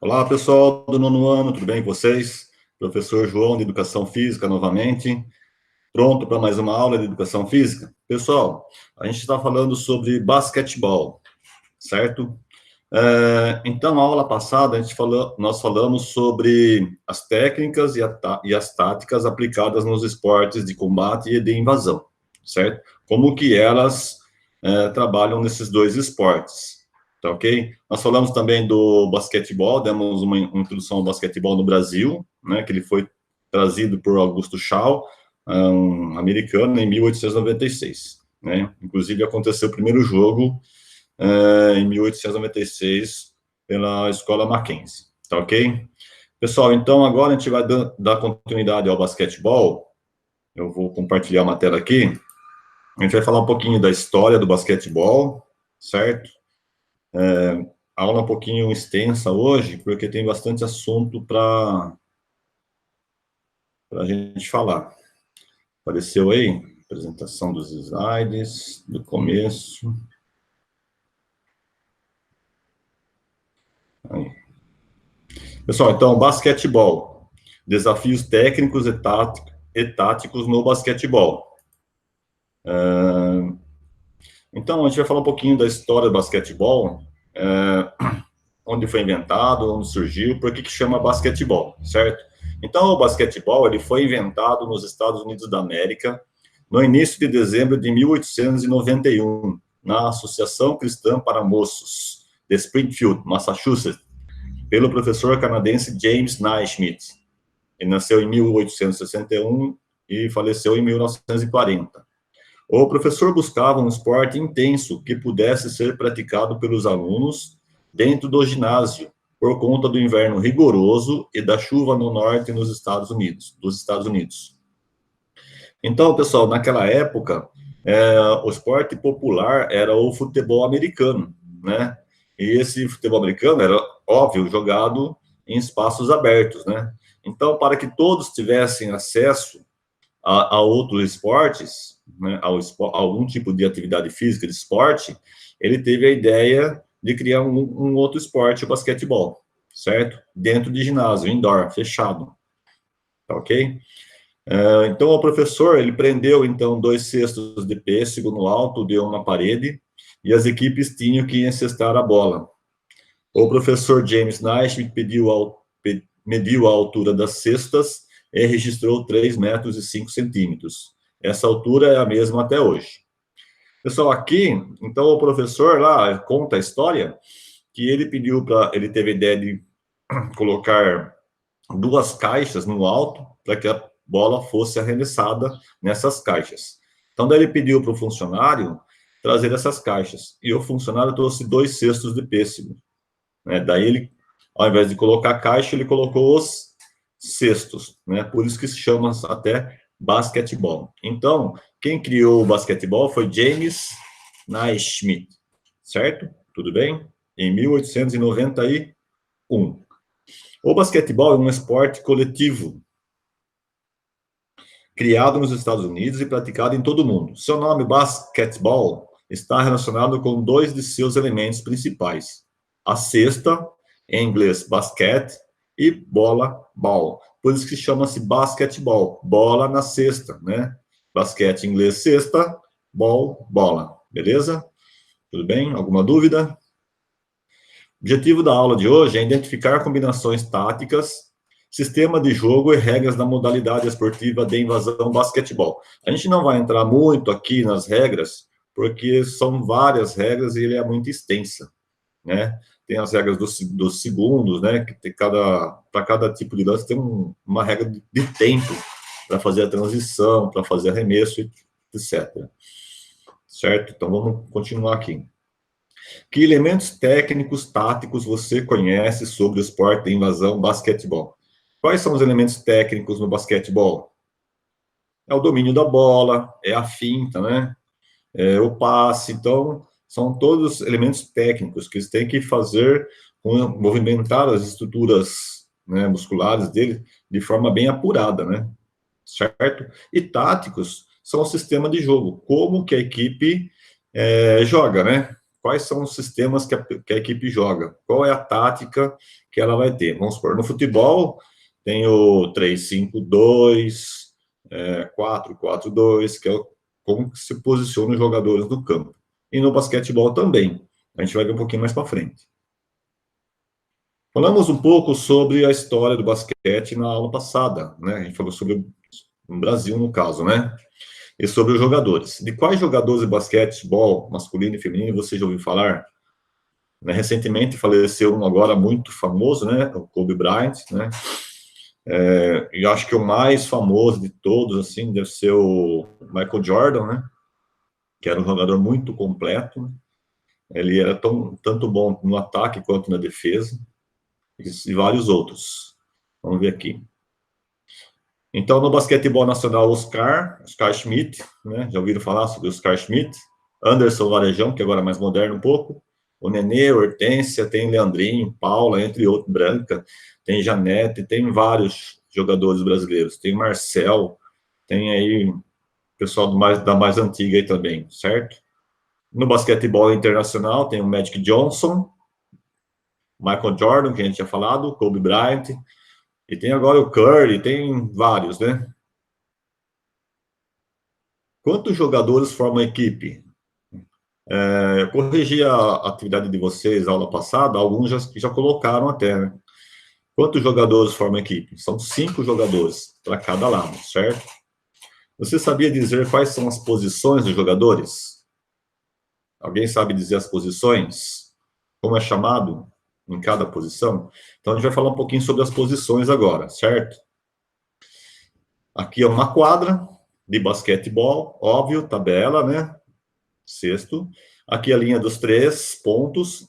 Olá, pessoal do nono ano, tudo bem com vocês? Professor João, de Educação Física, novamente. Pronto para mais uma aula de Educação Física? Pessoal, a gente está falando sobre basquetebol, certo? Então, na aula passada, nós falamos sobre as técnicas e as táticas aplicadas nos esportes de combate e de invasão, certo? Como que elas trabalham nesses dois esportes, tá ok? Nós falamos também do basquetebol, demos uma introdução ao basquetebol no Brasil, né, que ele foi trazido por Augusto Shaw, um americano, em 1896, né? Inclusive, aconteceu o primeiro jogo em 1896, pela Escola Mackenzie, tá ok? Pessoal, então agora a gente vai dar continuidade ao basquetebol. Eu vou compartilhar uma tela aqui. A gente vai falar um pouquinho da história do basquetebol, certo? A aula é um pouquinho extensa hoje, porque tem bastante assunto para a gente falar. Apareceu aí? Apresentação dos slides, do começo. Aí. Pessoal, então, basquetebol. Desafios técnicos e táticos no basquetebol. Então, a gente vai falar um pouquinho da história do basquetebol, onde foi inventado, onde surgiu, por que chama basquetebol, certo? Então, o basquetebol ele foi inventado nos Estados Unidos da América no início de dezembro de 1891, na Associação Cristã para Moços, de Springfield, Massachusetts, pelo professor canadense James Naismith. Ele nasceu em 1861 e faleceu em 1940. O professor buscava um esporte intenso que pudesse ser praticado pelos alunos dentro do ginásio, por conta do inverno rigoroso e da chuva no norte dos Estados Unidos. Então, pessoal, naquela época, o esporte popular era o futebol americano, né? E esse futebol americano era, óbvio, jogado em espaços abertos, né? Então, para que todos tivessem acesso a outros esportes, né, a algum tipo de atividade física, de esporte, ele teve a ideia de criar um outro esporte, o basquetebol, certo? Dentro de ginásio, indoor, fechado, tá ok? Então, o professor, ele prendeu, então, 2 cestos de pêssego no alto de uma parede, e as equipes tinham que encestar a bola. O professor James Naismith mediu a altura das cestas e registrou 3 metros e 5 centímetros. Essa altura é a mesma até hoje. Pessoal, aqui, então, o professor lá conta a história que ele teve a ideia de colocar 2 caixas no alto para que a bola fosse arremessada nessas caixas. Então, daí ele pediu para o funcionário trazer essas caixas, e o funcionário trouxe 2 cestos de pêssego, né? Daí ele, ao invés de colocar a caixa, ele colocou os cestos, né? Por isso que se chama até basquetebol. Então, quem criou o basquetebol foi James Naismith, certo? Tudo bem? Em 1891. O basquetebol é um esporte coletivo, criado nos Estados Unidos e praticado em todo o mundo. Seu nome, basquetebol, está relacionado com 2 de seus elementos principais: a cesta, em inglês basket, e bola, ball. Por isso que chama-se basquetebol, bola na cesta, né? Basquete em inglês, cesta, ball, bola. Beleza? Tudo bem? Alguma dúvida? O objetivo da aula de hoje é identificar combinações táticas, sistema de jogo e regras da modalidade esportiva de invasão basquetebol. A gente não vai entrar muito aqui nas regras, porque são várias regras e ele é muito extensa, né? Tem as regras dos segundos, né? Que para cada tipo de lance tem uma regra de tempo para fazer a transição, para fazer arremesso, etc. Certo? Então vamos continuar aqui. Que elementos técnicos, táticos você conhece sobre o esporte de invasão basquetebol? Quais são os elementos técnicos no basquetebol? É o domínio da bola, é a finta, né? É o passe. Então, são todos elementos técnicos que eles têm que fazer, movimentar as estruturas, né, musculares dele de forma bem apurada, né? Certo? E táticos são o sistema de jogo, como que a equipe joga, né? quais são os sistemas que a equipe joga, qual é a tática que ela vai ter. Vamos supor, no futebol tem o 3-5-2, 4-4-2, que é como se posicionam os jogadores no campo. E no basquetebol também. A gente vai ver um pouquinho mais para frente. Falamos um pouco sobre a história do basquete na aula passada, né? A gente falou sobre o Brasil, no caso, né? E sobre os jogadores. De quais jogadores de basquetebol masculino e feminino você já ouviu falar? Né, recentemente faleceu um agora muito famoso, né? O Kobe Bryant, né? E acho que o mais famoso de todos, assim, deve ser o Michael Jordan, né? Que era um jogador muito completo, né? Ele era tanto bom no ataque quanto na defesa, e vários outros. Vamos ver aqui. Então, no basquetebol nacional, Oscar Schmidt, né? Já ouviram falar sobre o Oscar Schmidt? Anderson Varejão, que agora é mais moderno um pouco. O Nenê, Hortência, tem Leandrinho, Paula, entre outros, Branca, tem Janete, tem vários jogadores brasileiros. Tem Marcel, tem aí pessoal da mais antiga aí também, certo? No basquetebol internacional, tem o Magic Johnson, Michael Jordan, que a gente tinha falado, Kobe Bryant, e tem agora o Curry, tem vários, né? Quantos jogadores formam a equipe? Eu corrigi a atividade de vocês, a aula passada, alguns já colocaram até, né? Quantos jogadores formam a equipe? São 5 jogadores para cada lado, certo? Você sabia dizer quais são as posições dos jogadores? Alguém sabe dizer as posições? Como é chamado em cada posição? Então, a gente vai falar um pouquinho sobre as posições agora, certo? Aqui é uma quadra de basquetebol, óbvio, tabela, né? Sexto. Aqui a linha dos 3 pontos,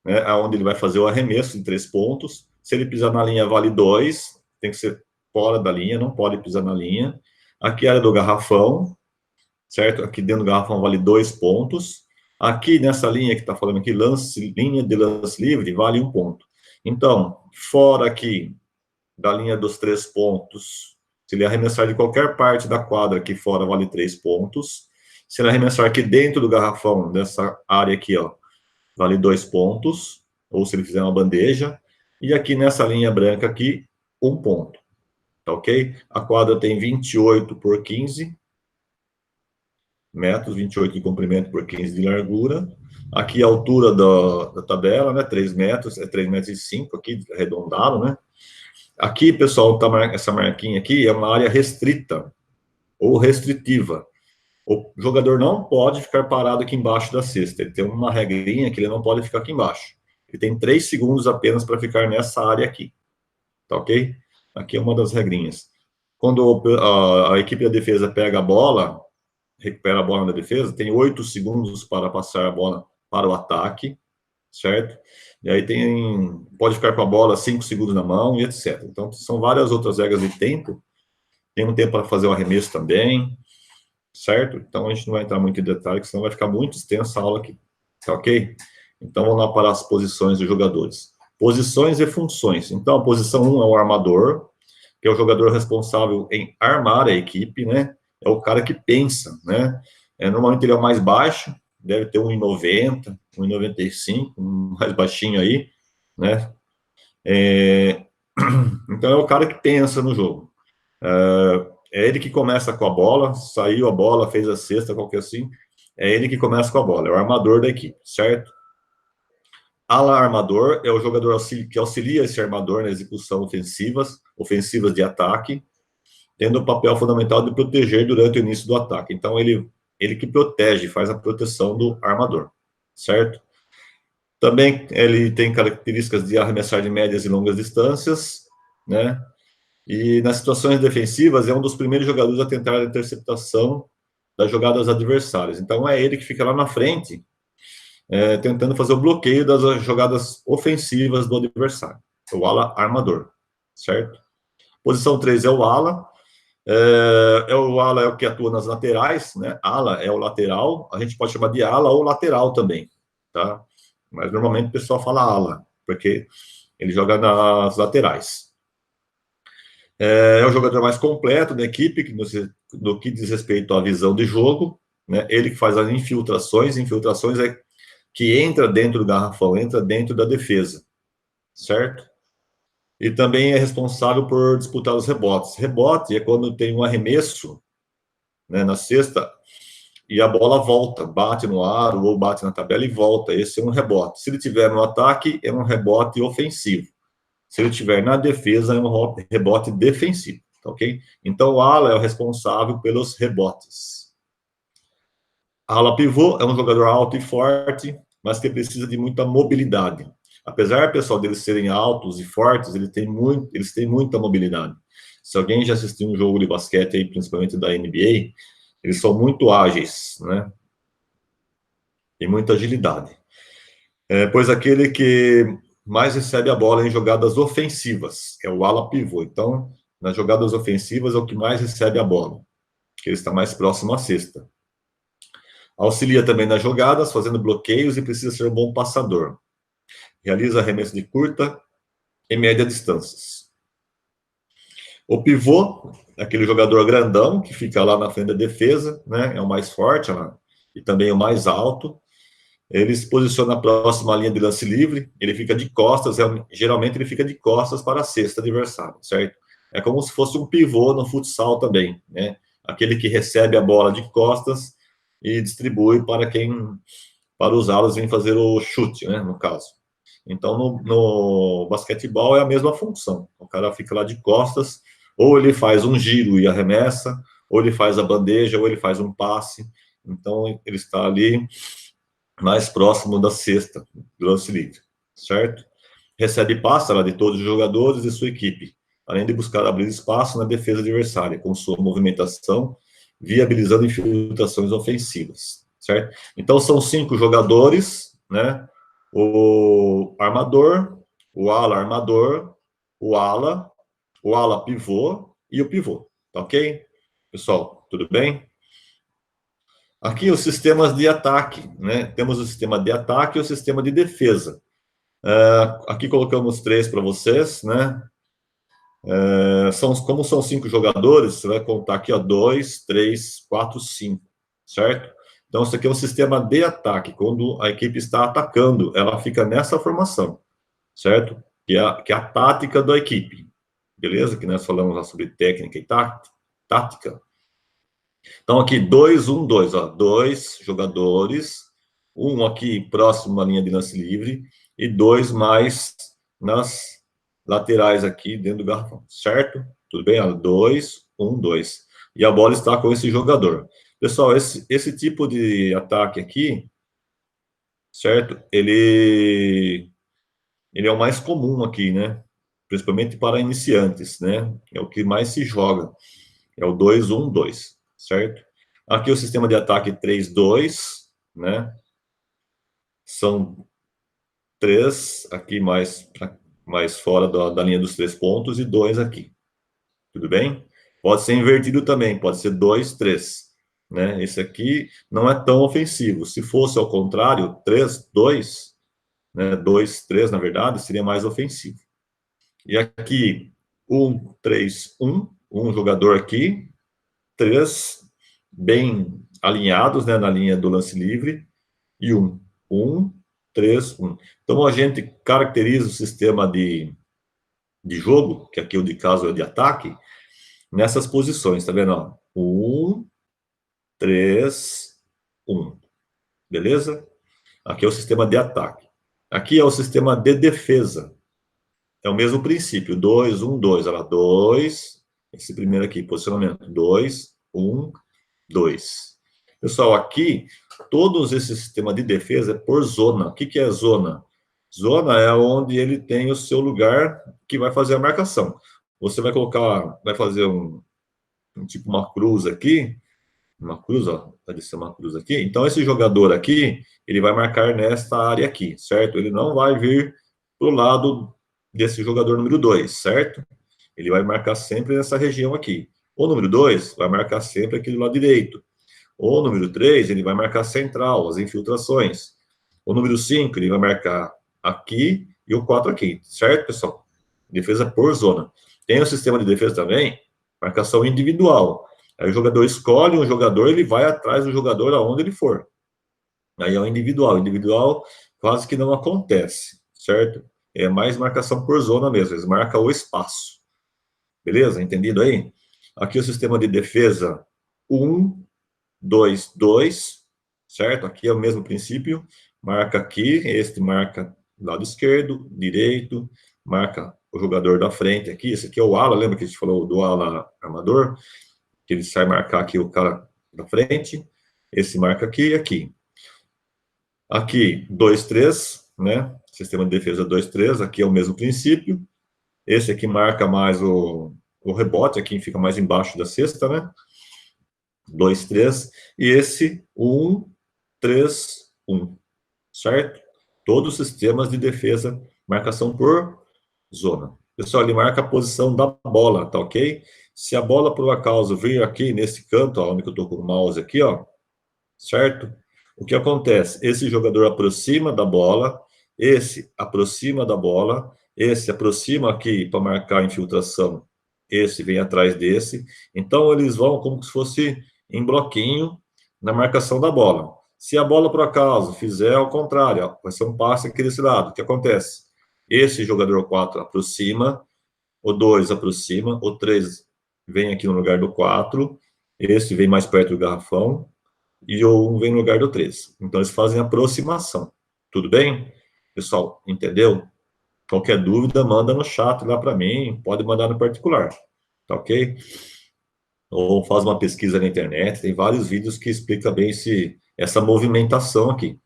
né? Onde ele vai fazer o arremesso de 3 pontos. Se ele pisar na linha, vale 2. Tem que ser fora da linha, não pode pisar na linha. Aqui a área do garrafão, certo? Aqui dentro do garrafão vale 2 pontos. Aqui nessa linha que está falando aqui, linha de lance livre, vale 1 ponto. Então, fora aqui da linha dos 3 pontos, se ele arremessar de qualquer parte da quadra aqui fora, vale 3 pontos. Se ele arremessar aqui dentro do garrafão, dessa área aqui, ó, vale 2 pontos. Ou se ele fizer uma bandeja. E aqui nessa linha branca aqui, 1 ponto. Tá ok? A quadra tem 28 por 15 metros, 28 de comprimento por 15 de largura. Aqui a altura da tabela, né? 3 metros, 3 metros e 5 aqui, arredondado, né? Aqui, pessoal, tá essa marquinha aqui é uma área restrita ou restritiva. O jogador não pode ficar parado aqui embaixo da cesta. Ele tem uma regrinha que ele não pode ficar aqui embaixo. Ele tem 3 segundos apenas para ficar nessa área aqui. Tá ok? Aqui é uma das regrinhas. Quando a equipe da defesa pega a bola, recupera a bola na defesa, tem 8 segundos para passar a bola para o ataque, certo? E aí pode ficar com a bola 5 segundos na mão e etc. Então, são várias outras regras de tempo. Tem um tempo para fazer o arremesso também, certo? Então, a gente não vai entrar muito em detalhe, porque senão vai ficar muito extensa a aula aqui, tá ok? Então, vamos lá para as posições dos jogadores. Posições e funções. Então, a posição 1 é o armador, que é o jogador responsável em armar a equipe, né? É o cara que pensa, né? Normalmente ele é o mais baixo, deve ter 1,90, 1,95, mais baixinho aí, né? Então é o cara que pensa no jogo. É ele que começa com a bola, saiu a bola, fez a cesta, qualquer assim, é ele que começa com a bola, é o armador da equipe, certo? Ala armador é o jogador que auxilia esse armador na execução ofensivas de ataque, tendo o papel fundamental de proteger durante o início do ataque. Então, ele que protege, faz a proteção do armador, certo? Também ele tem características de arremessar de médias e longas distâncias, né? E nas situações defensivas, é um dos primeiros jogadores a tentar a interceptação das jogadas adversárias. Então, é ele que fica lá na frente, tentando fazer o bloqueio das jogadas ofensivas do adversário. O ala armador, certo? Posição 3 é o ala. O ala é o que atua nas laterais, né? Ala é o lateral, a gente pode chamar de ala ou lateral também, tá? Mas normalmente o pessoal fala ala, porque ele joga nas laterais. É o jogador mais completo da equipe, no que diz respeito à visão de jogo, né? Ele que faz as infiltrações. Infiltrações é que entra dentro do garrafão, entra dentro da defesa, certo? E também é responsável por disputar os rebotes. Rebote é quando tem um arremesso, né, na cesta, e a bola volta, bate no aro ou bate na tabela e volta. Esse é um rebote. Se ele tiver no ataque, é um rebote ofensivo. Se ele tiver na defesa, é um rebote defensivo, tá ok? Então, o ala é o responsável pelos rebotes. A ala pivô é um jogador alto e forte, mas que precisa de muita mobilidade. Apesar, pessoal, deles serem altos e fortes, eles têm muita mobilidade. Se alguém já assistiu um jogo de basquete, aí, principalmente da NBA, eles são muito ágeis, né? Tem muita agilidade. Pois aquele que mais recebe a bola em jogadas ofensivas é o ala pivô. Então, nas jogadas ofensivas é o que mais recebe a bola, que ele está mais próximo à cesta. Auxilia também nas jogadas, fazendo bloqueios e precisa ser um bom passador. Realiza arremesso de curta e média distâncias. O pivô é aquele jogador grandão que fica lá na frente da defesa, né? É o mais forte, né? E também o mais alto. Ele se posiciona próximo à linha de lance livre, ele fica de costas, geralmente ele fica de costas para a cesta adversária, certo? É como se fosse um pivô no futsal também, né? Aquele que recebe a bola de costas e distribui para os alas vem fazer o chute, né, no caso. Então, no basquetebol é a mesma função. O cara fica lá de costas, ou ele faz um giro e arremessa, ou ele faz a bandeja, ou ele faz um passe. Então, ele está ali mais próximo da cesta do lance livre, certo? Recebe passe lá de todos os jogadores e sua equipe, além de buscar abrir espaço na defesa adversária, com sua movimentação, viabilizando infiltrações ofensivas, certo? Então, são 5 jogadores, né? O armador, o ala armador, o ala pivô e o pivô, tá ok? Pessoal, tudo bem? Aqui os sistemas de ataque, né? Temos o sistema de ataque e o sistema de defesa. Aqui colocamos 3 para vocês, né? Como são 5 jogadores, você vai contar aqui, ó, 2, 3, 4, 5, certo? Então, isso aqui é um sistema de ataque. Quando a equipe está atacando, ela fica nessa formação, certo? Que é a tática da equipe, beleza? Que nós falamos lá sobre técnica e tática. Então, aqui, 2, 1, 2, ó. 2 jogadores, um aqui próximo à linha de lance livre, e 2 mais nas laterais aqui dentro do garrafão, certo? Tudo bem? 2, 1, 2. E a bola está com esse jogador. Pessoal, esse tipo de ataque aqui, certo? Ele é o mais comum aqui, né? Principalmente para iniciantes, né? É o que mais se joga. É o 2, 1, 2, certo? Aqui o sistema de ataque 3, 2, né? São 3 aqui mais fora da linha dos 3 pontos e 2 aqui. Tudo bem? Pode ser invertido também, pode ser 2, 3. Né? Esse aqui não é tão ofensivo. Se fosse ao contrário, 3, 2, né? 2, 3, na verdade, seria mais ofensivo. E aqui, 1, 3, 1, um jogador aqui, 3 bem alinhados, né, na linha do lance livre, e 1, 1, 3, 1. Então, a gente caracteriza o sistema de jogo, que aqui o de caso é de ataque, nessas posições, tá vendo? 1, 3, 1. Beleza? Aqui é o sistema de ataque. Aqui é o sistema de defesa. É o mesmo princípio. 2, 1, 2. Olha lá. 2. Esse primeiro aqui, posicionamento. 2, 1, 2. Pessoal, aqui, todos esse sistema de defesa é por zona. O que é zona? Zona é onde ele tem o seu lugar que vai fazer a marcação. Você vai colocar, vai fazer tipo uma cruz aqui, uma cruz, ó, pode ser uma cruz aqui. Então, esse jogador aqui, ele vai marcar nesta área aqui, certo? Ele não vai vir pro lado desse jogador número 2, certo? Ele vai marcar sempre nessa região aqui. O número 2 vai marcar sempre aqui do lado direito. O número 3, ele vai marcar central, as infiltrações. O número 5, ele vai marcar aqui e o 4 aqui, certo, pessoal? Defesa por zona. Tem o sistema de defesa também, marcação individual. Aí o jogador escolhe um jogador, ele vai atrás do jogador aonde ele for. Aí é o individual. O individual quase que não acontece, certo? É mais marcação por zona mesmo, eles marcam o espaço. Beleza? Entendido aí? Aqui o sistema de defesa 1, 2, 2, certo? Aqui é o mesmo princípio. Marca aqui, este marca lado esquerdo, direito, marca o jogador da frente aqui. Esse aqui é o ala, lembra que a gente falou do ala armador? Que ele sai marcar aqui o cara da frente. Esse marca aqui e aqui. Aqui, 2, 3, né? Sistema de defesa 2, 3. Aqui é o mesmo princípio. Esse aqui marca mais o rebote, aqui fica mais embaixo da cesta, né? 2, 3. E esse, 1, 3, 1. Certo? Todos os sistemas de defesa, marcação por zona. Pessoal, ele marca a posição da bola, tá ok? Se a bola, por acaso, vir aqui nesse canto, ó, onde eu estou com o mouse aqui, ó, certo? O que acontece? Esse jogador aproxima da bola, esse aproxima da bola, esse aproxima aqui para marcar a infiltração, esse vem atrás desse. Então, eles vão como se fosse em bloquinho na marcação da bola. Se a bola, por acaso, fizer ao contrário, ó, vai ser um passe aqui desse lado. O que acontece? Esse jogador 4 aproxima, o 2 aproxima, o 3 vem aqui no lugar do 4, esse vem mais perto do garrafão, e o 1 vem no lugar do 3. Então, eles fazem aproximação. Tudo bem? Pessoal, entendeu? Qualquer dúvida, manda no chat lá para mim, pode mandar no particular, tá ok? Ou faz uma pesquisa na internet, tem vários vídeos que explicam bem essa movimentação aqui,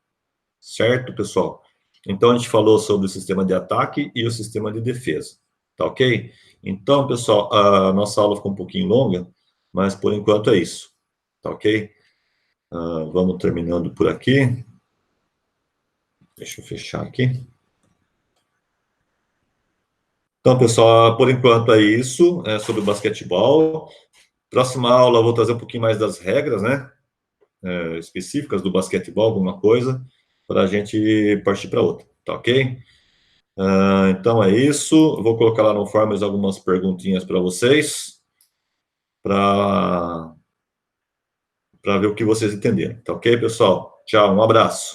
certo, pessoal? Então, a gente falou sobre o sistema de ataque e o sistema de defesa, tá ok? Então, pessoal, a nossa aula ficou um pouquinho longa, mas por enquanto é isso, tá ok? Vamos terminando por aqui. Deixa eu fechar aqui. Então, pessoal, por enquanto é isso, sobre o basquetebol. Próxima aula eu vou trazer um pouquinho mais das regras, né? Específicas do basquetebol, alguma coisa, para a gente partir para outra, tá ok? Então é isso. Eu vou colocar lá no Forms algumas perguntinhas para vocês, para ver o que vocês entenderam, tá ok, pessoal? Tchau, um abraço.